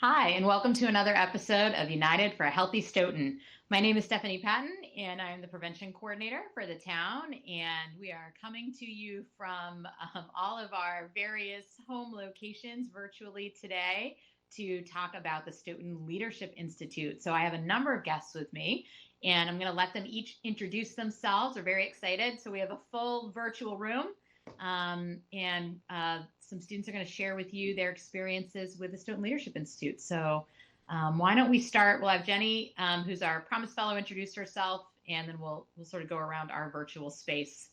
Hi, and welcome to another episode of United for a Healthy Stoughton. My name is Stephanie Patton, and I'm the prevention coordinator for the town. And we are coming to you from all of our various home locations virtually today to talk about the Stoughton Leadership Institute. So I have a number of guests with me, and I'm going to let them each introduce themselves. We're very excited. So we have a full virtual room. And some students are going to share with you their experiences with the Stoughton Leadership Institute. So why don't we start? We'll have Jennie, who's our Promise Fellow, introduce herself, and then we'll sort of go around our virtual space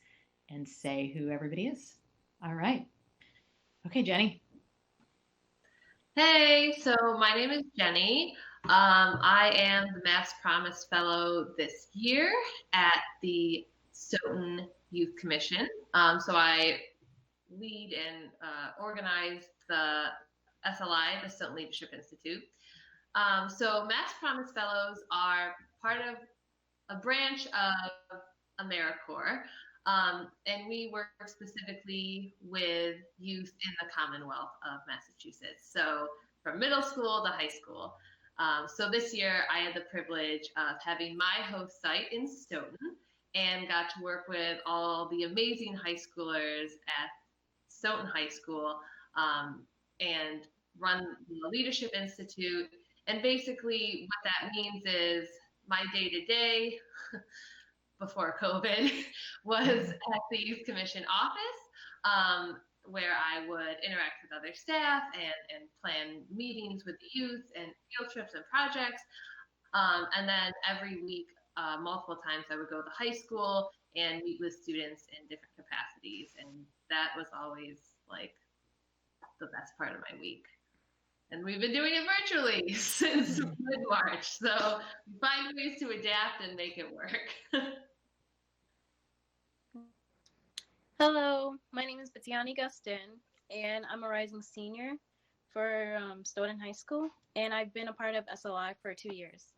and say who everybody is. All right. Okay, Jennie. Hey, so my name is Jennie. I am the Mass Promise Fellow this year at the Stoughton Youth Commission. So I lead and organize the SLI, the Stoughton Leadership Institute. So Mass Promise Fellows are part of a branch of AmeriCorps. And we work specifically with youth in the Commonwealth of Massachusetts. So from middle school to high school. So this year I had the privilege of having my host site in Stoughton and got to work with all the amazing high schoolers at Stoughton High School and run the Leadership Institute. And basically what that means is my day-to-day before COVID was at the Youth Commission office, where I would interact with other staff and plan meetings with the youth and field trips and projects. And then every week, multiple times, I would go to the high school and meet with students in different capacities. And that was always like the best part of my week. And we've been doing it virtually since mid-March. So we find ways to adapt and make it work. Hello, my name is Bithianie Gustin, and I'm a rising senior for Stoughton High School, and I've been a part of SLI for 2 years.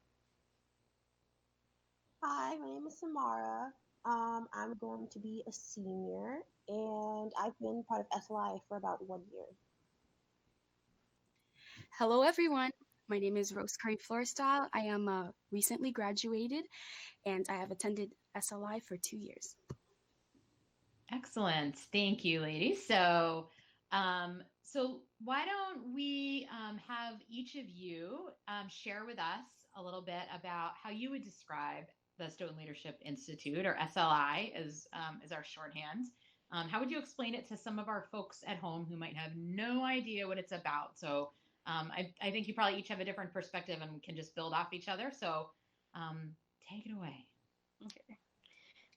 Hi, my name is Samarah. I'm going to be a senior, and I've been part of SLI for about 1 year. Hello, everyone. My name is Rose-Curie Florestal. I am recently graduated, and I have attended SLI for 2 years. Excellent. Thank you, ladies. So why don't we have each of you share with us a little bit about how you would describe the Stoughton Leadership Institute, or SLI is our shorthand. How would you explain it to some of our folks at home who might have no idea what it's about? So I think you probably each have a different perspective and can just build off each other. So take it away. Okay.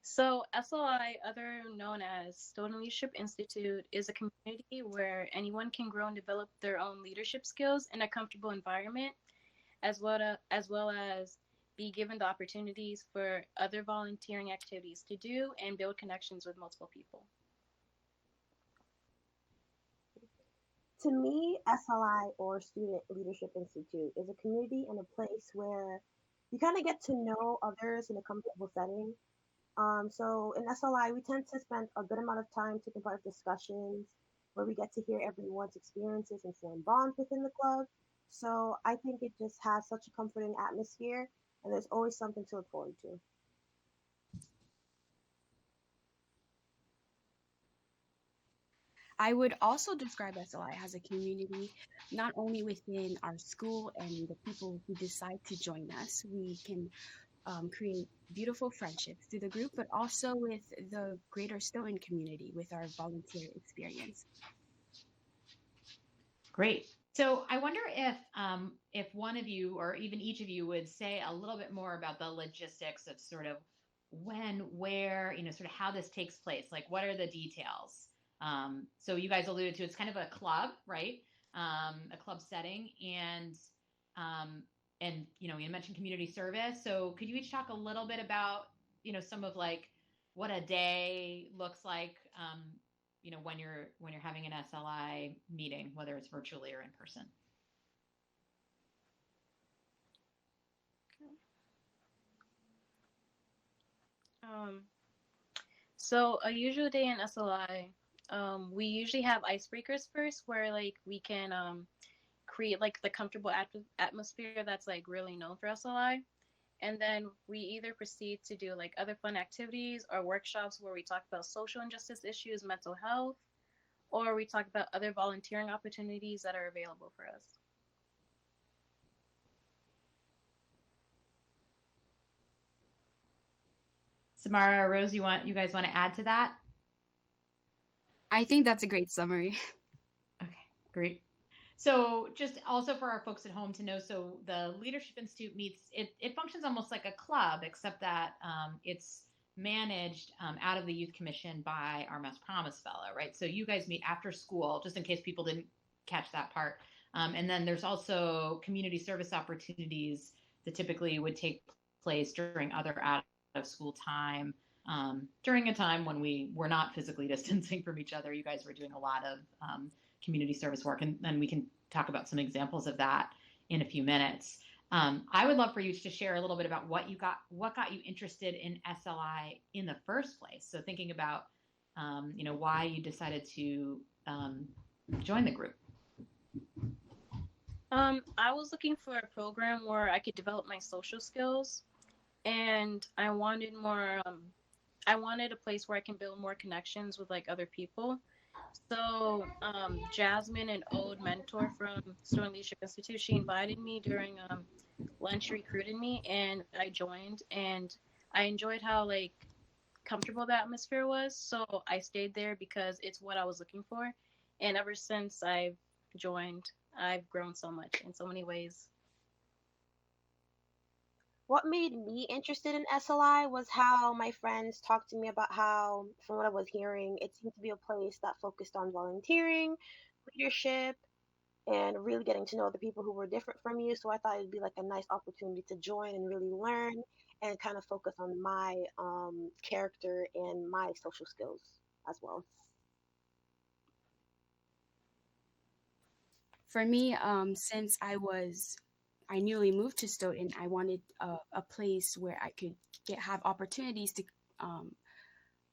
So SLI, other known as Stoughton Leadership Institute, is a community where anyone can grow and develop their own leadership skills in a comfortable environment, as well as be given the opportunities for other volunteering activities to do and build connections with multiple people. To me, SLI, or Student Leadership Institute, is a community and a place where you kind of get to know others in a comfortable setting. So in SLI, we tend to spend a good amount of time taking part of discussions where we get to hear everyone's experiences and form bonds within the club. So I think it just has such a comforting atmosphere, and there's always something to look forward to. I would also describe SLI as a community, not only within our school and the people who decide to join us. We can create beautiful friendships through the group, but also with the greater Stoughton community with our volunteer experience. Great. So I wonder if one of you or even each of you would say a little bit more about the logistics of sort of when, where, sort of how this takes place. Like, what are the details? So you guys alluded to it's kind of a club, right? A club setting, and you mentioned community service. So could you each talk a little bit about some of like what a day looks like? When you're having an SLI meeting, whether it's virtually or in person. So a usual day in SLI, we usually have icebreakers first, where like we can create like the comfortable atmosphere that's like really known for SLI. And then we either proceed to do like other fun activities or workshops where we talk about social injustice issues, mental health, or we talk about other volunteering opportunities that are available for us. Samarah, Rose, you guys want to add to that? I think that's a great summary. Okay, great. So just also for our folks at home to know, so the Leadership Institute it functions almost like a club, except that it's managed out of the Youth Commission by our Mass Promise Fellow, right? So you guys meet after school, just in case people didn't catch that part. And then there's also community service opportunities that typically would take place during other out of school time, during a time when we were not physically distancing from each other. You guys were doing a lot of community service work, and then we can talk about some examples of that in a few minutes. I would love for you to share a little bit about what got you interested in SLI in the first place. So thinking about, why you decided to join the group. I was looking for a program where I could develop my social skills, and I wanted more. I wanted a place where I can build more connections with like other people. So Jasmine, an old mentor from Stoughton Leadership Institute, she invited me during lunch, she recruited me, and I joined, and I enjoyed how like comfortable the atmosphere was. So I stayed there because it's what I was looking for. And ever since I've joined, I've grown so much in so many ways. What made me interested in SLI was how my friends talked to me about how, from what I was hearing, it seemed to be a place that focused on volunteering, leadership, and really getting to know the people who were different from you. So I thought it'd be like a nice opportunity to join and really learn and kind of focus on my character and my social skills as well. For me, since I newly moved to Stoughton, I wanted a place where I could have opportunities to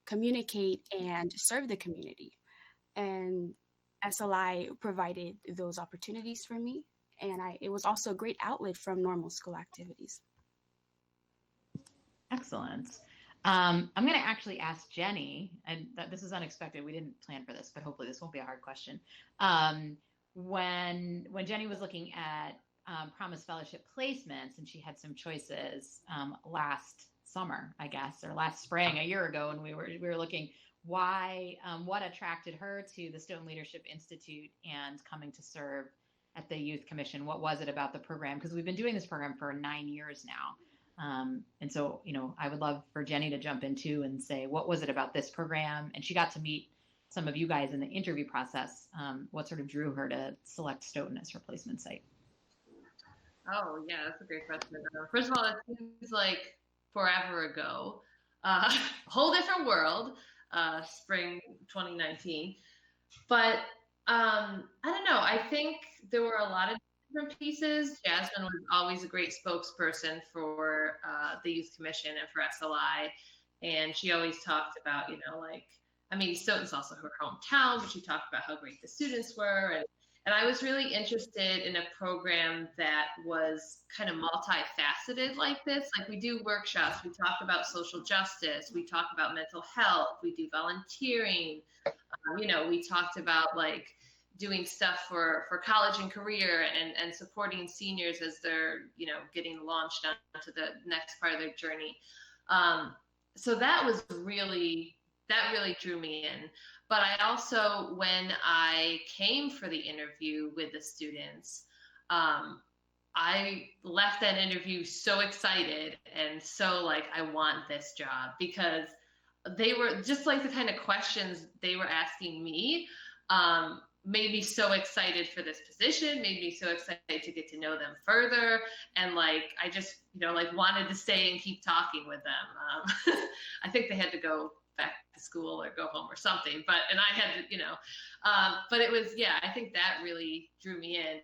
communicate and serve the community. And SLI provided those opportunities for me. And it was also a great outlet from normal school activities. Excellent. I'm going to actually ask Jennie, and this is unexpected. We didn't plan for this, but hopefully this won't be a hard question. When Jennie was looking at Promise Fellowship placements, and she had some choices last summer, I guess, or last spring, a year ago, and we were looking what attracted her to the Stoughton Leadership Institute and coming to serve at the Youth Commission. What was it about the program? Because we've been doing this program for 9 years now. And so, I would love for Jennie to jump into and say, what was it about this program? And she got to meet some of you guys in the interview process. What sort of drew her to select Stoughton as her placement site? Oh, yeah, that's a great question. First of all, it seems like forever ago, a whole different world, spring 2019. But I don't know. I think there were a lot of different pieces. Jasmine was always a great spokesperson for the Youth Commission and for SLI. And she always talked about, Stoughton's also her hometown, but she talked about how great the students were. And I was really interested in a program that was kind of multifaceted like this. Like, we do workshops, we talk about social justice, we talk about mental health, we do volunteering. We talked about like doing stuff for college and career and supporting seniors as they're, getting launched onto the next part of their journey. So that really drew me in. But I also, when I came for the interview with the students, I left that interview so excited and so like, I want this job, because they were just like the kind of questions they were asking me made me so excited for this position, made me so excited to get to know them further. And like, I just, wanted to stay and keep talking with them. I think they had to go back to school or go home or something, and I had to, but it was, I think that really drew me in.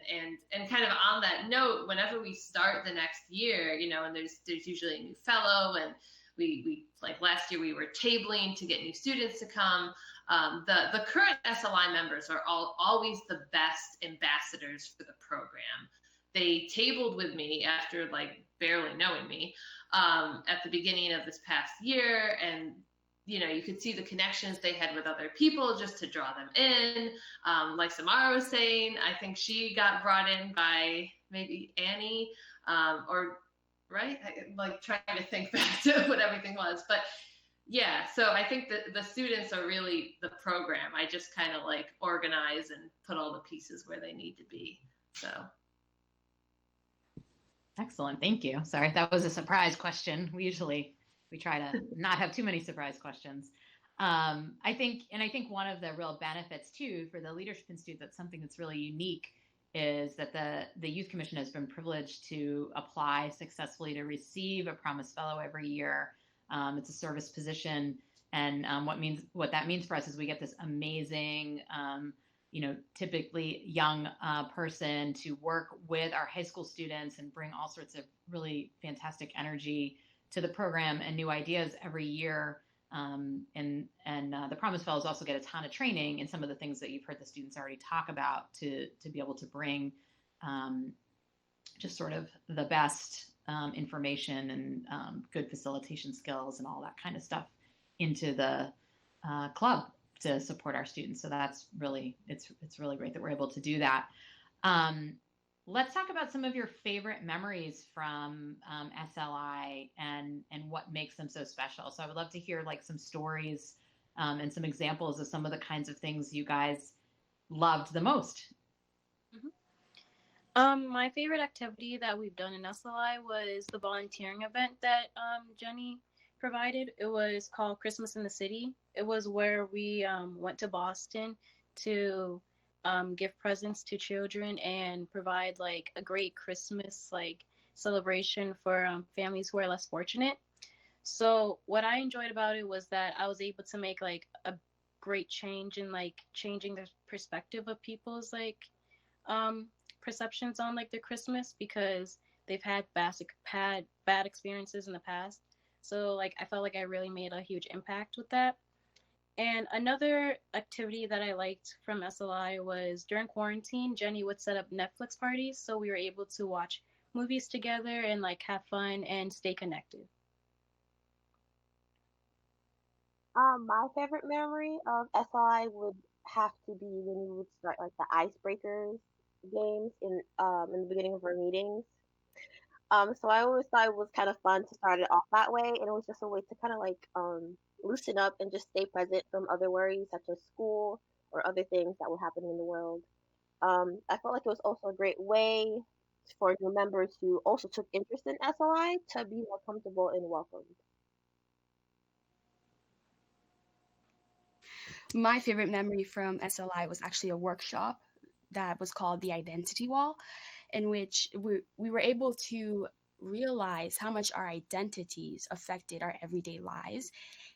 And kind of on that note, whenever we start the next year, and there's usually a new fellow, and we like last year we were tabling to get new students to come. The current SLI members are always the best ambassadors for the program. They tabled with me after like barely knowing me at the beginning of this past year, and you could see the connections they had with other people just to draw them in. Like Samarah was saying, I think she got brought in by maybe Annie, or right? Like trying to think back to what everything was, but yeah. So I think that the students are really the program. I just kind of like organize and put all the pieces where they need to be. So. Excellent. Thank you. Sorry, that was a surprise question. We try to not have too many surprise questions. I think one of the real benefits too for the Leadership Institute, that's something that's really unique, is that the Youth Commission has been privileged to apply successfully to receive a Promise Fellow every year. It's a service position, and what that means for us is we get this amazing, typically young person to work with our high school students and bring all sorts of really fantastic energy to the program and new ideas every year. And the Promise Fellows also get a ton of training in some of the things that you've heard the students already talk about to be able to bring just sort of the best information and good facilitation skills and all that kind of stuff into the club to support our students. So that's really, it's really great that we're able to do that. Let's talk about some of your favorite memories from SLI and what makes them so special. So I would love to hear like some stories and some examples of some of the kinds of things you guys loved the most. My favorite activity that we've done in SLI was the volunteering event that Jennie provided. It was called Christmas in the City. It was where we went to Boston to give presents to children and provide like a great Christmas like celebration for families who are less fortunate. So what I enjoyed about it was that I was able to make like a great change in like changing the perspective of people's like perceptions on like their Christmas, because they've had bad experiences in the past. So like I felt like I really made a huge impact with that. And another activity that I liked from SLI was during quarantine, Jennie would set up Netflix parties. So we were able to watch movies together and like have fun and stay connected. My favorite memory of SLI would have to be when we would start like the icebreakers games in the beginning of our meetings. So I always thought it was kind of fun to start it off that way, and it was just a way to kind of like loosen up and just stay present from other worries such as school or other things that were happening in the world. I felt like it was also a great way for new members who also took interest in SLI to be more comfortable and welcomed. My favorite memory from SLI was actually a workshop that was called the Identity Wall, in which we were able to realize how much our identities affected our everyday lives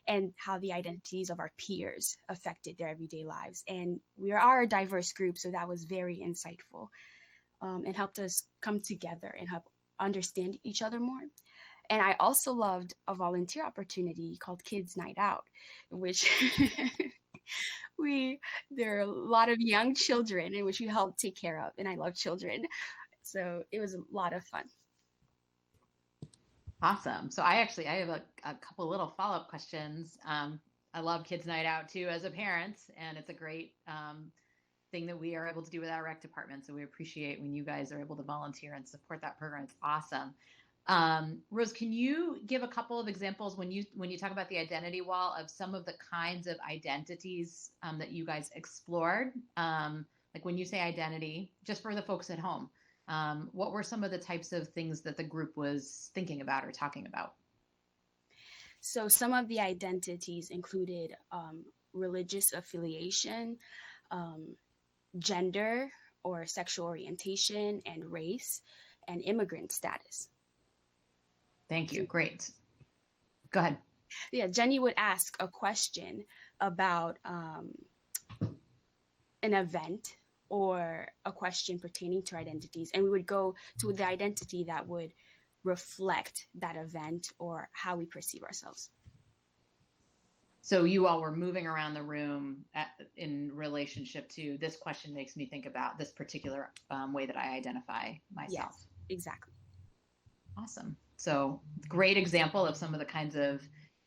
and how the identities of our peers affected their everyday lives. And we are a diverse group, so that was very insightful and helped us come together and help understand each other more. And I also loved a volunteer opportunity called Kids Night Out, in which there are a lot of young children in which we help take care of, and I love children. So it was a lot of fun. Awesome. So I have a couple little follow-up questions. I love Kids Night Out too as a parent, and it's a great thing that we are able to do with our rec department. So we appreciate when you guys are able to volunteer and support that program. It's awesome. Rose, can you give a couple of examples when you talk about the identity wall of some of the kinds of identities that you guys explored? Like when you say identity, just for the folks at home, what were some of the types of things that the group was thinking about or talking about? So some of the identities included religious affiliation, gender or sexual orientation, and race, and immigrant status. Thank you. Great. Go ahead. Yeah, Jennie would ask a question about an event or a question pertaining to identities, and we would go to the identity that would reflect that event or how we perceive ourselves. So you all were moving around the room in relationship to this question makes me think about this particular way that I identify myself. Yes, exactly. Awesome. So great example of some of the kinds of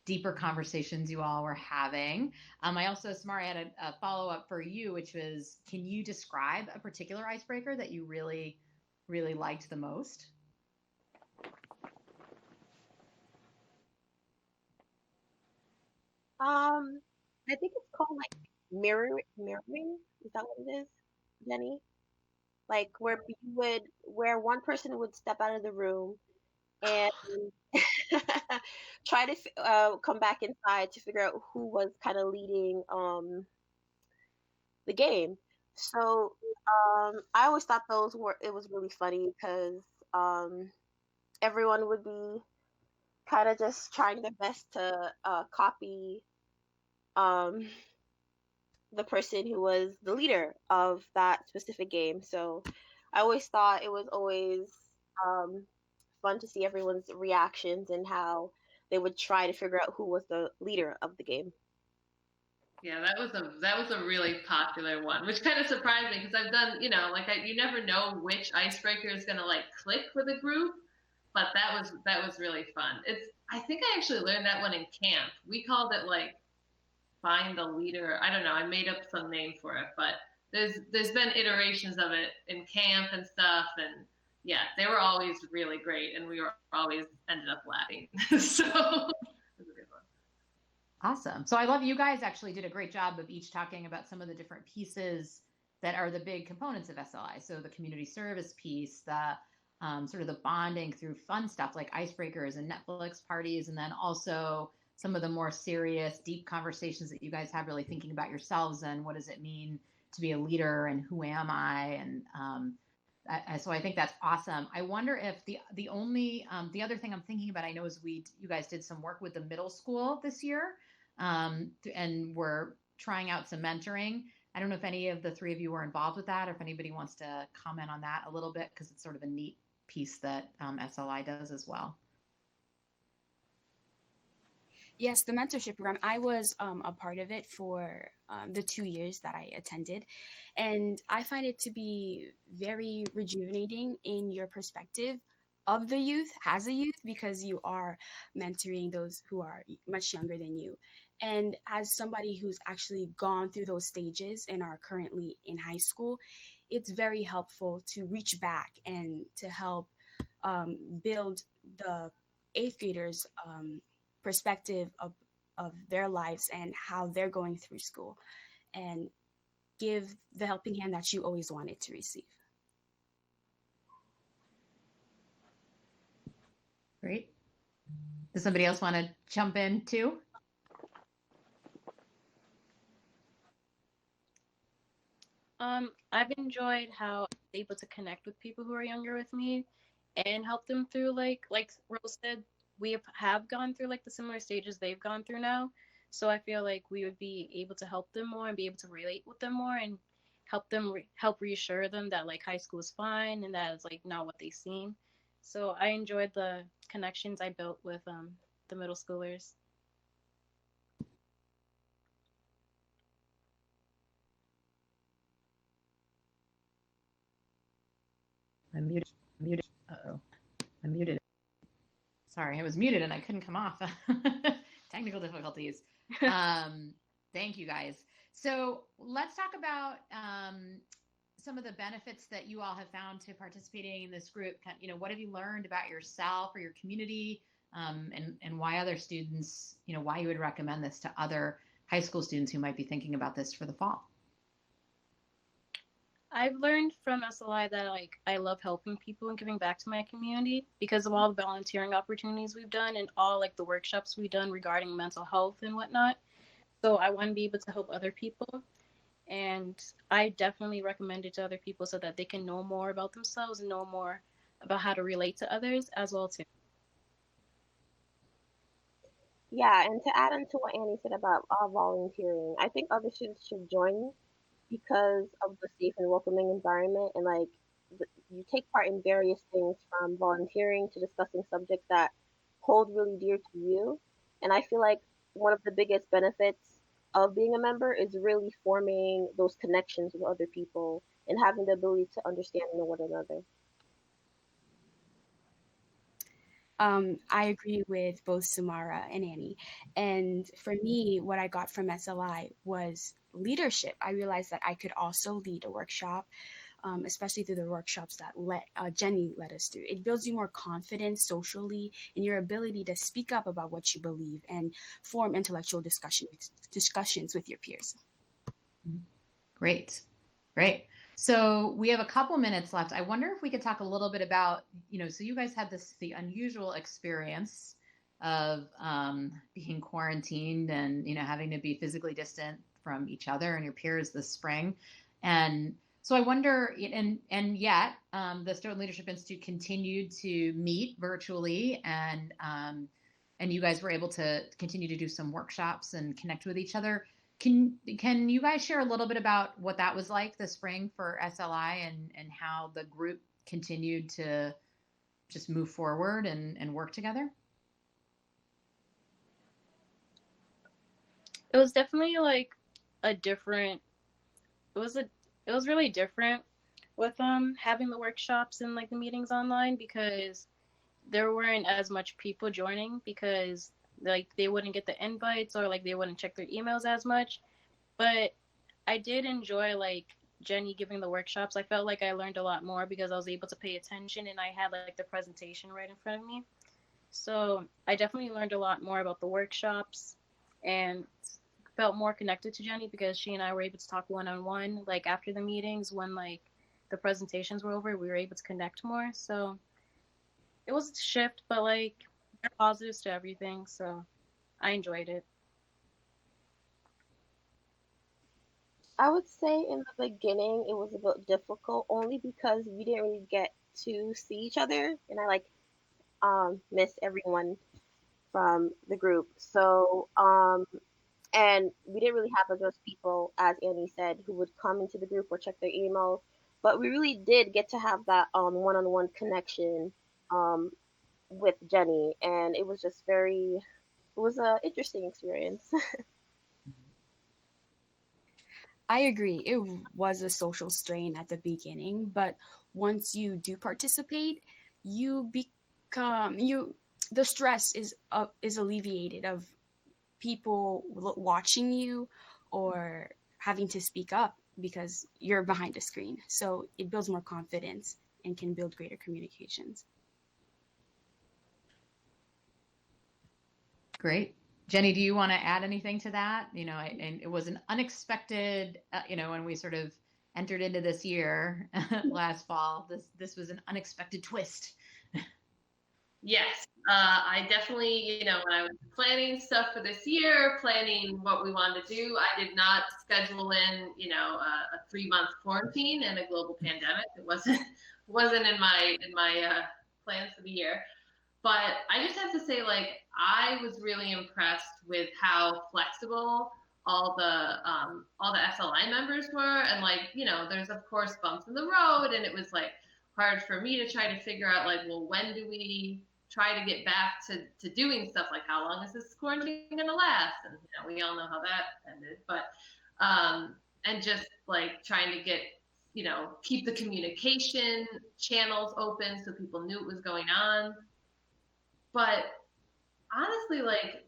deeper conversations you all were having. I also, Samarah, had a follow-up for you, which was, can you describe a particular icebreaker that you really, really liked the most? I think it's called like mirroring. Is that what it is, Jennie? Like where one person would step out of the room and try to come back inside to figure out who was kind of leading the game. So I always thought it was really funny because everyone would be kind of just trying their best to copy um, the person who was the leader of that specific game. So I always thought it was always um, fun to see everyone's reactions and how they would try to figure out who was the leader of the game. Yeah, that was a really popular one, which kind of surprised me because I've done, you never know which icebreaker is gonna like click with a group, but that was really fun. I think I actually learned that one in camp. We called it like find the leader. I don't know. I made up some name for it, but there's been iterations of it in camp and stuff, and yeah, they were always really great, and we were always ended up laughing. So it was a good one. Awesome. So I love you guys actually did a great job of each talking about some of the different pieces that are the big components of SLI. So the community service piece, the sort of the bonding through fun stuff like icebreakers and Netflix parties, and then also some of the more serious, deep conversations that you guys have, really thinking about yourselves and what does it mean to be a leader and who am I? And so I think that's awesome. I wonder if the other thing I'm thinking about, I know is you guys did some work with the middle school this year, and we're trying out some mentoring. I don't know if any of the three of you were involved with that, or if anybody wants to comment on that a little bit, because it's sort of a neat piece that SLI does as well. Yes, the mentorship program. I was a part of it for the 2 years that I attended. And I find it to be very rejuvenating in your perspective of the youth as a youth, because you are mentoring those who are much younger than you. And as somebody who's actually gone through those stages and are currently in high school, it's very helpful to reach back and to help build the eighth graders' perspective of their lives and how they're going through school, and give the helping hand that you always wanted to receive. Great. Does somebody else want to jump in too? I've enjoyed how I was able to connect with people who are younger with me and help them through like Rose said, we have gone through like the similar stages they've gone through now. So I feel like we would be able to help them more and be able to relate with them more and help them help reassure them that like high school is fine and that it's like not what they seem. So I enjoyed the connections I built with the middle schoolers. I'm muted. Uh-oh. I'm muted. Sorry, I was muted and I couldn't come off. Technical difficulties. Thank you guys. So let's talk about some of the benefits that you all have found to participating in this group. What have you learned about yourself or your community, and why other students, why you would recommend this to other high school students who might be thinking about this for the fall? I've learned from SLI that like I love helping people and giving back to my community because of all the volunteering opportunities we've done and all like the workshops we've done regarding mental health and whatnot. So I want to be able to help other people, and I definitely recommend it to other people so that they can know more about themselves and know more about how to relate to others as well too. Yeah, and to add on to what Annie said about volunteering, I think other students should join because of the safe and welcoming environment, and like you take part in various things from volunteering to discussing subjects that hold really dear to you. And I feel like one of the biggest benefits of being a member is really forming those connections with other people and having the ability to understand and know one another. I agree with both Samarah and Annie. And for me, what I got from SLI was leadership. I realized that I could also lead a workshop, especially through the workshops that Jennie led us through. It builds you more confidence socially in your ability to speak up about what you believe and form intellectual discussions with your peers. Great. So we have a couple minutes left. I wonder if we could talk a little bit about, so you guys had the unusual experience of being quarantined and, having to be physically distant from each other and your peers this spring. And so I wonder, and yet the Stoughton Leadership Institute continued to meet virtually, and you guys were able to continue to do some workshops and connect with each other. Can you guys share a little bit about what that was like this spring for SLI and how the group continued to just move forward and work together? It was definitely like it was really different with having the workshops and like the meetings online, because there weren't as much people joining because like they wouldn't get the invites or like they wouldn't check their emails as much. But I did enjoy like Jennie giving the workshops. I felt like I learned a lot more because I was able to pay attention and I had like the presentation right in front of me. So I definitely learned a lot more about the workshops and felt more connected to Jennie because she and I were able to talk one-on-one like after the meetings. When like the presentations were over, we were able to connect more. So it was a shift, but like there are positives to everything, so I enjoyed it. I would say in the beginning it was a bit difficult only because we didn't really get to see each other, and I miss everyone from the group. So and we didn't really have as much people, as Annie said, who would come into the group or check their emails. But we really did get to have that one-on-one connection with Jennie, and it was just it was an interesting experience. I agree. It was a social strain at the beginning, but once you do participate, the stress is alleviated of people watching you or having to speak up because you're behind a screen. So it builds more confidence and can build greater communications. Great. Jennie, do you want to add anything to that? And it was an unexpected, when we sort of entered into this year last fall, this was an unexpected twist. Yes, I definitely, when I was planning stuff for this year, planning what we wanted to do, I did not schedule in, a 3-month quarantine and a global pandemic. It wasn't in my plans for the year. But I just have to say, like, I was really impressed with how flexible all the SLI members were, and like, there's of course bumps in the road, and it was like hard for me to try to figure out like, well, when do we try to get back to doing stuff? Like, how long is this quarantine gonna last? And we all know how that ended. But and just like trying to get keep the communication channels open so people knew what was going on. But honestly, like,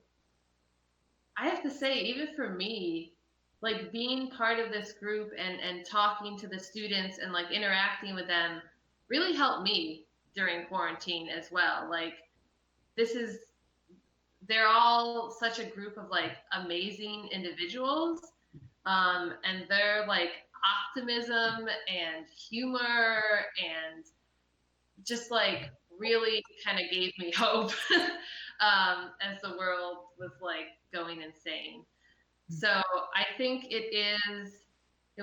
I have to say, even for me, like being part of this group and talking to the students and like interacting with them really helped me during quarantine as well. Like, they're all such a group of like amazing individuals. And their like optimism and humor and just like really kind of gave me hope as the world was like going insane. So I think it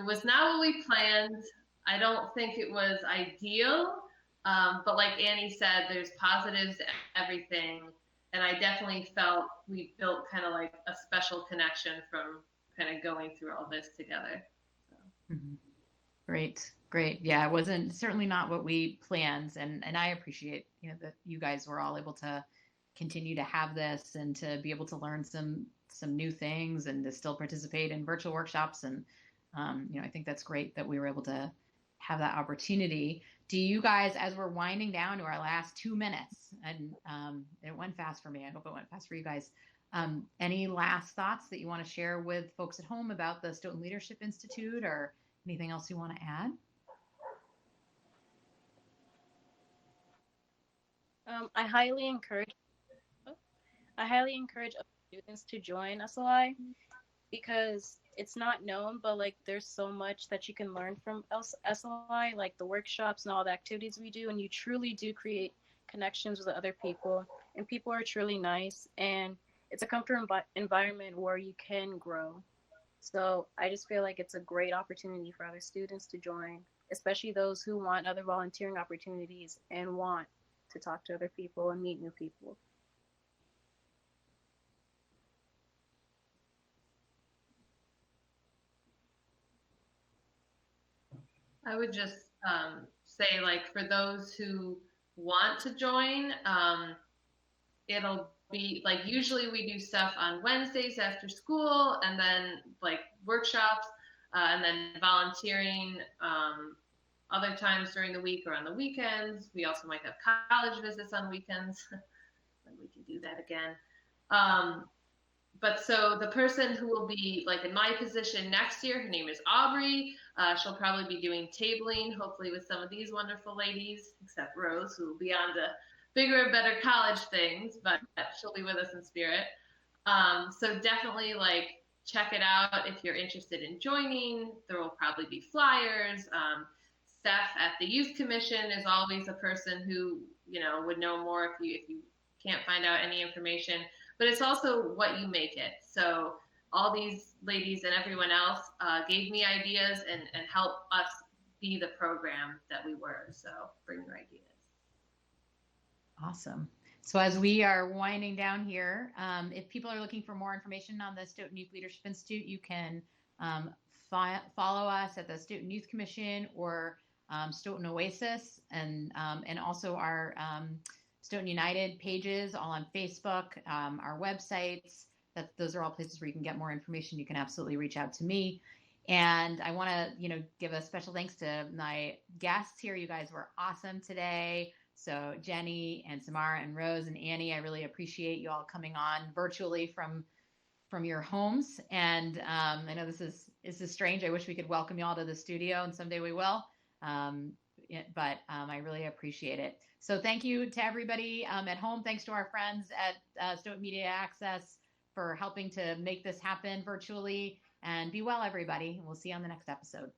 was not what we planned. I don't think it was ideal, but like Annie said, there's positives to everything, and I definitely felt we built kind of like a special connection from kind of going through all this together. So. Mm-hmm. Great. Yeah, it wasn't certainly not what we planned, and I appreciate that you guys were all able to continue to have this and to be able to learn some some new things and to still participate in virtual workshops. And, I think that's great that we were able to have that opportunity. Do you guys, as we're winding down to our last 2 minutes, and it went fast for me, I hope it went fast for you guys, any last thoughts that you want to share with folks at home about the Stoughton Leadership Institute, or anything else you want to add? I highly encourage students to join SLI because it's not known, but like there's so much that you can learn from SLI, like the workshops and all the activities we do, and you truly do create connections with other people, and people are truly nice, and it's a comfortable environment where you can grow. So I just feel like it's a great opportunity for other students to join, especially those who want other volunteering opportunities and want to talk to other people and meet new people. I would just say, like, for those who want to join, it'll be like, usually we do stuff on Wednesdays after school, and then like workshops, and then volunteering other times during the week or on the weekends. We also might have college visits on weekends. Then we can do that again. But so the person who will be like in my position next year, her name is Aubrey. She'll probably be doing tabling, hopefully with some of these wonderful ladies, except Rose, who will be on to bigger and better college things, but she'll be with us in spirit. So definitely like check it out if you're interested in joining. There will probably be flyers. Steph at the Youth Commission is always a person who, would know more if you can't find out any information. But it's also what you make it. So all these ladies and everyone else gave me ideas and helped us be the program that we were. So bring your ideas. Awesome. So as we are winding down here, if people are looking for more information on the Stoughton Youth Leadership Institute, you can follow us at the Stoughton Youth Commission or Stoughton Oasis, and also our Stoughton United pages, all on Facebook, our websites. Those are all places where you can get more information. You can absolutely reach out to me. And I want to, give a special thanks to my guests here. You guys were awesome today. So Jennie and Samarah and Rose and Annie, I really appreciate you all coming on virtually from your homes. And I know this is strange. I wish we could welcome you all to the studio, and someday we will. But I really appreciate it. So thank you to everybody at home. Thanks to our friends at Stoughton Media Access for helping to make this happen virtually. And be well, everybody. We'll see you on the next episode.